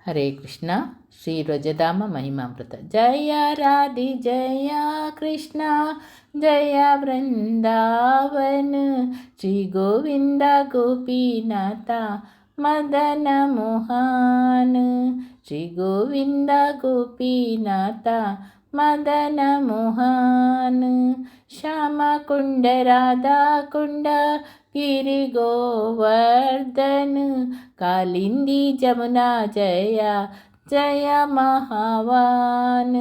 ಹರೇ ಕೃಷ್ಣ. ಶ್ರೀ ವ್ರಜಧಾಮ ಮಹಿಮಾಮೃತ. ಜಯ ರಾಧಿ ಜಯ ಕೃಷ್ಣ, ಜಯ ವೃಂದಾವನ, ಶ್ರೀ ಗೋವಿಂದ ಗೋಪಿನಾಥ ಮದನ ಮೋಹನ, ಶ್ರೀ ಗೋವಿಂದ ಗೋಪಿನಾಥ ಮದನ ಮೋಹನ. ಶ್ಯಾಮ ಕುಂಡ ರಾಧಾ ಕುಂಡ ಗಿರಿ ಗೋವರ್ಧನ, ಕಾಲಿಂದಿ ಜಮುನಾ ಜಯ ಜಯ ಮಹಾವಾನ,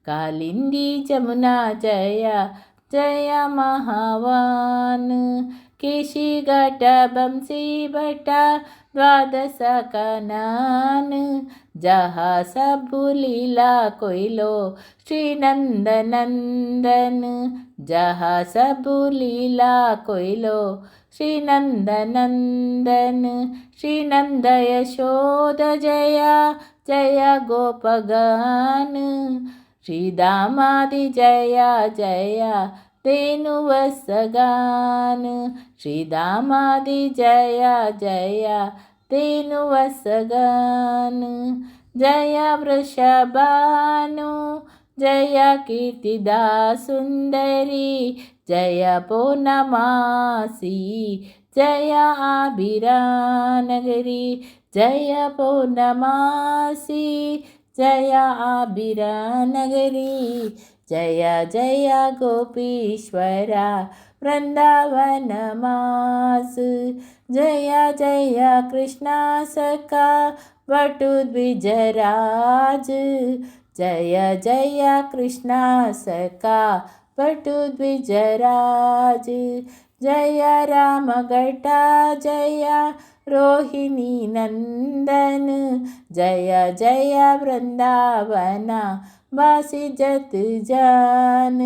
ಕಾಲಿಂದಿ ಜಮುನಾ ಜಯ ಜಯ ಮಹಾವಾನ. ಕೇಶಿ ಘಟ ಬಂಸಿ ಭಟ ದ್ವಾದಶ ಕನಾನ, ಜಹಾ ಸಬು ಲೀಲಾ ಕೊಯ್ಲೋ ಶ್ರೀ ನಂದ ನಂದನ, ಜಹಾ ಸಬು ಲೀಲಾ ಕೊಯ್ಲೋ ಶ್ರೀ ನಂದ ನಂದನ. ಶ್ರೀ ನಂದ ಯಶೋದ ಜಯ ಜಯ ಗೋಪಗಾನ, ಶ್ರೀ ದಾಮಾದಿ ಜಯ ಜಯ ಧೇನುವಸಗಾನ, ಶ್ರೀ ದಾಮಾದಿ ಜಯ ಜಯ ಧೇನುವಸಗಾನ. ಜಯ ವೃಷಭಾನು ಜಯ ಕೀರ್ತಿದಾ ಸುಂದರಿ, ಜಯ ಪೂರ್ಣಮಾಸಿ ಜಯ ಆಬಿರಾನಗರಿ, ಜಯ ಪೂರ್ಣಮಾಸಿ ಜಯ ಆಬಿರಾನಗರಿ. ಜಯ ಜಯ ಗೋಪೀಶ್ವರ ವೃಂದಾವನ ಮಾಸ, ಜಯ ಜಯ ಕೃಷ್ಣ ಸಖಾ ವಟು ದ್ವಿಜರಾಜ, ಜಯ ಜಯ ಕೃಷ್ಣ ಸಖಾ ವಟು ದ್ವಿಜರಾಜ. ಜಯ ರಾಮ ಘಟ ಜಯ ರೋಹಿಣಿ ನಂದನ, ಜಯ ಜಯ ವೃಂದಾವನ ವಾಸಿ ಜತ್ ಜಾನ,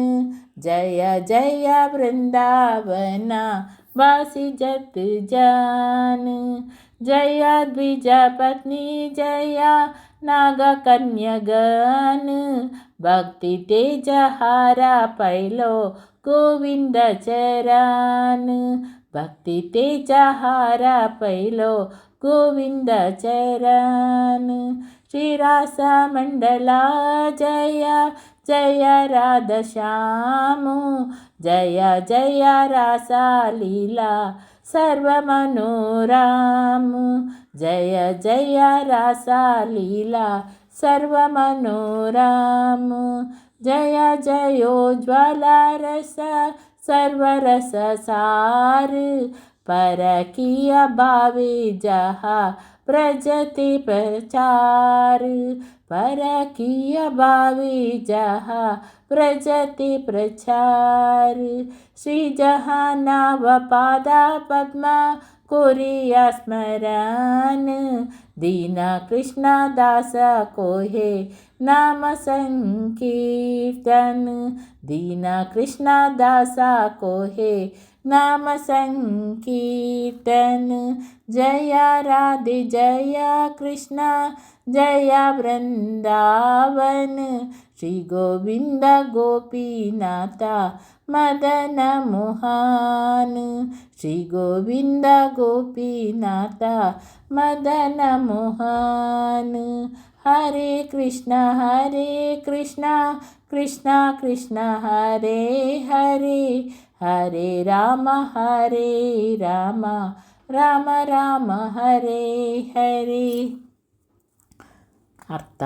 ಜಯ ಜಯ ವೃಂದಾವನ ವಾಸಿ ಜತ್ ಜಾನ. ಜಯ ದ್ವಿಜ ಪತ್ನಿ ಜಯ ನಾಗ ಕನ್ಯಗನ, ಭಕ್ತಿ ತೇಜ ಹಾರ ಪೈಲೋ ಗೋವಿಂದ ಚರಣ, ಭಕ್ತಿ ತೇಜ ಹಾರ ಪೈಲೋ ಗೋವಿಂದ ಚರಣ. ಶ್ರೀರಾಸ ಮಂಡಲ ಜಯ ಜಯ ರಾಧಾ ಶ್ಯಾಮ, ಜಯ ಜಯ ರಾಸ ಲೀಲಾ ಸರ್ವ ಮನೋರಾಮ, ಜಯ ಜಯ ರಾಸ ಲೀಲಾ ಸರ್ವ ಮನೋರಾಮ. ಜಯ ಜಯೋಜ್ವಲ ರಸ ಸರ್ವರಸ ಸಾರ, ಪರಕೀಯ ಭಾವೆ ಜಹಾ ಪ್ರಜತಿ ಪ್ರಚಾರ, ಪರಕೀಯ ಭಾವೆ ಜಹಾ ಪ್ರಜತಿ ಪ್ರಚಾರ. ಶ್ರೀ ಜಹಾನವ ಪಾದ ಪದ್ಮ कोरिया स्मरण, दीन कृष्ण दास कोहे नाम संकीर्तन, दीन कृष्ण दास कोहे नाम संकीर्तन. जय राधे जय कृष्ण जय वृंदावन, श्री गोविंद गोपीनाथ मदन मोहन, श्री गोविंद गोपीनाथ मदन मोहन. हरे कृष्ण कृष्ण कृष्ण हरे हरे, हरे राम राम राम हरे हरे. ಅರ್ಥ: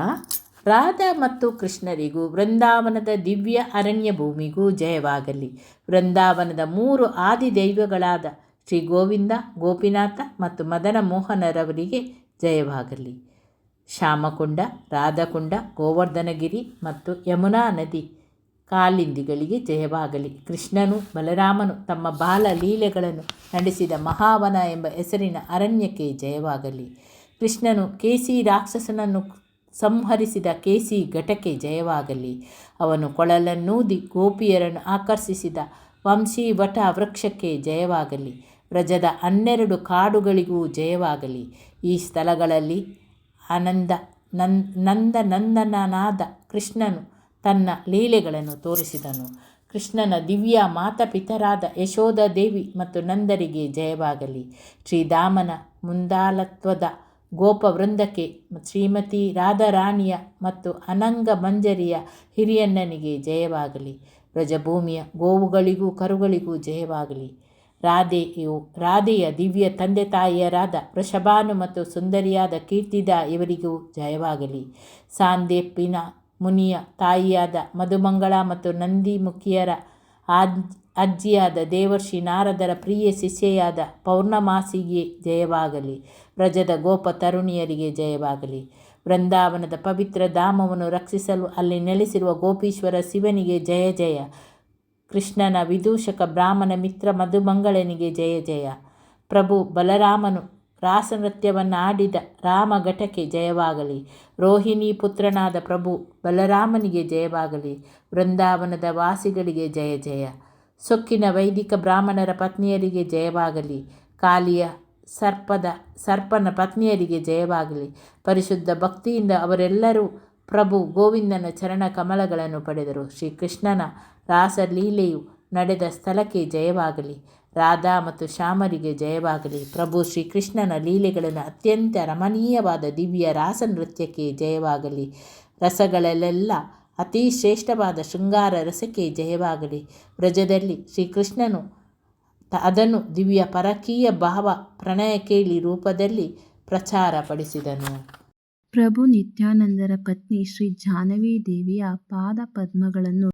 ರಾಧಾ ಮತ್ತು ಕೃಷ್ಣರಿಗೂ ವೃಂದಾವನದ ದಿವ್ಯ ಅರಣ್ಯ ಭೂಮಿಗೂ ಜಯವಾಗಲಿ. ವೃಂದಾವನದ 3 ಆದಿದೈವಗಳಾದ ಶ್ರೀ ಗೋವಿಂದ, ಗೋಪಿನಾಥ ಮತ್ತು ಮದನ ಮೋಹನರವರಿಗೆ ಜಯವಾಗಲಿ. ಶ್ಯಾಮಕುಂಡ, ರಾಧಾಕುಂಡ, ಗೋವರ್ಧನಗಿರಿ ಮತ್ತು ಯಮುನಾ ನದಿ ಕಾಲಿಂದಿಗಳಿಗೆ ಜಯವಾಗಲಿ. ಕೃಷ್ಣನು ಬಲರಾಮನು ತಮ್ಮ ಬಾಲ ಲೀಲೆಗಳನ್ನು ನಡೆಸಿದ ಮಹಾವನ ಎಂಬ ಹೆಸರಿನ ಅರಣ್ಯಕ್ಕೆ ಜಯವಾಗಲಿ. ಕೃಷ್ಣನು ಕೇಸಿ ರಾಕ್ಷಸನನ್ನು ಸಂಹರಿಸಿದ ಕೇಸಿ ಘಟಕ್ಕೆ ಜಯವಾಗಲಿ. ಅವನು ಕೊಳಲನ್ನೂದಿ ಗೋಪಿಯರನ್ನು ಆಕರ್ಷಿಸಿದ ವಂಶೀವಟ ವೃಕ್ಷಕ್ಕೆ ಜಯವಾಗಲಿ. ವ್ರಜದ 12 ಕಾಡುಗಳಿಗೂ ಜಯವಾಗಲಿ. ಈ ಸ್ಥಳಗಳಲ್ಲಿ ನಂದನಂದನನಾದ ಕೃಷ್ಣನು ತನ್ನ ಲೀಲೆಗಳನ್ನು ತೋರಿಸಿದನು. ಕೃಷ್ಣನ ದಿವ್ಯ ಮಾತಾಪಿತರಾದ ಯಶೋಧ ದೇವಿ ಮತ್ತು ನಂದರಿಗೆ ಜಯವಾಗಲಿ. ಶ್ರೀಧಾಮನ ಮುಂದಾಳತ್ವದ ಗೋಪವೃಂದಕ್ಕೆ, ಶ್ರೀಮತಿ ರಾಧಾರಾಣಿಯ ಮತ್ತು ಅನಂಗ ಮಂಜರಿಯ ಹಿರಿಯಣ್ಣನಿಗೆ ಜಯವಾಗಲಿ. ಬ್ರಜಭೂಮಿಯ ಗೋವುಗಳಿಗೂ ಕರುಗಳಿಗೂ ಜಯವಾಗಲಿ. ರಾಧೆಯ ದಿವ್ಯ ತಂದೆ ತಾಯಿಯರಾದ ವೃಷಭಾನು ಮತ್ತು ಸುಂದರಿಯಾದ ಕೀರ್ತಿದಾ ಇವರಿಗೂ ಜಯವಾಗಲಿ. ಸಾಂದೀಪಿನ ಮುನಿಯ ತಾಯಿಯಾದ ಮಧುಮಂಗಳ ಮತ್ತು ನಂದಿಮುಖಿಯರ ಅಜ್ಜಿಯಾದ ದೇವರ್ಷಿ ನಾರದರ ಪ್ರಿಯ ಶಿಷ್ಯೆಯಾದ ಪೌರ್ಣಮಾಸಿಗೆ ಜಯವಾಗಲಿ. ಬ್ರಜದ ಗೋಪ ತರುಣಿಯರಿಗೆ ಜಯವಾಗಲಿ. ಬೃಂದಾವನದ ಪವಿತ್ರ ಧಾಮವನ್ನು ರಕ್ಷಿಸಲು ಅಲ್ಲಿ ನೆಲೆಸಿರುವ ಗೋಪೀಶ್ವರ ಶಿವನಿಗೆ ಜಯ ಜಯ. ಕೃಷ್ಣನ ವಿದೂಷಕ ಬ್ರಾಹ್ಮಣ ಮಿತ್ರ ಮಧುಮಂಗಳನಿಗೆ ಜಯ ಜಯ. ಪ್ರಭು ಬಲರಾಮನು ರಾಸನೃತ್ಯವನ್ನು ಆಡಿದ ರಾಮಘಟಕ್ಕೆ ಜಯವಾಗಲಿ. ರೋಹಿಣಿ ಪುತ್ರನಾದ ಪ್ರಭು ಬಲರಾಮನಿಗೆ ಜಯವಾಗಲಿ. ಬೃಂದಾವನದ ವಾಸಿಗಳಿಗೆ ಜಯ ಜಯ. ಸೊಕ್ಕಿನ ವೈದಿಕ ಬ್ರಾಹ್ಮಣರ ಪತ್ನಿಯರಿಗೆ ಜಯವಾಗಲಿ. ಕಾಲಿಯ ಸರ್ಪನ ಪತ್ನಿಯರಿಗೆ ಜಯವಾಗಲಿ. ಪರಿಶುದ್ಧ ಭಕ್ತಿಯಿಂದ ಅವರೆಲ್ಲರೂ ಪ್ರಭು ಗೋವಿಂದನ ಚರಣ ಕಮಲಗಳನ್ನು ಪಡೆದರು. ಶ್ರೀಕೃಷ್ಣನ ರಾಸಲೀಲೆಯು ನಡೆದ ಸ್ಥಳಕ್ಕೆ ಜಯವಾಗಲಿ. ರಾಧಾ ಮತ್ತು ಶ್ಯಾಮರಿಗೆ ಜಯವಾಗಲಿ. ಪ್ರಭು ಶ್ರೀಕೃಷ್ಣನ ಲೀಲೆಗಳನ್ನು ಅತ್ಯಂತ ರಮಣೀಯವಾದ ದಿವ್ಯ ರಾಸ ನೃತ್ಯಕ್ಕೆ ಜಯವಾಗಲಿ. ರಸಗಳಲ್ಲೆಲ್ಲ ಅತಿ ಶ್ರೇಷ್ಠವಾದ ಶೃಂಗಾರ ರಸಕ್ಕೆ ಜಯವಾಗಲಿ. ಬ್ರಜದಲ್ಲಿ ಶ್ರೀಕೃಷ್ಣನು ಅದನ್ನು ದಿವ್ಯ ಪರಕೀಯ ಭಾವ ಪ್ರಣಯ ಕೇಳಿ ರೂಪದಲ್ಲಿ ಪ್ರಚಾರಪಡಿಸಿದನು. ಪ್ರಭು ನಿತ್ಯಾನಂದರ ಪತ್ನಿ ಶ್ರೀ ಜಾಹ್ನವಿ ದೇವಿಯ ಪಾದ ಪದ್ಮಗಳನ್ನು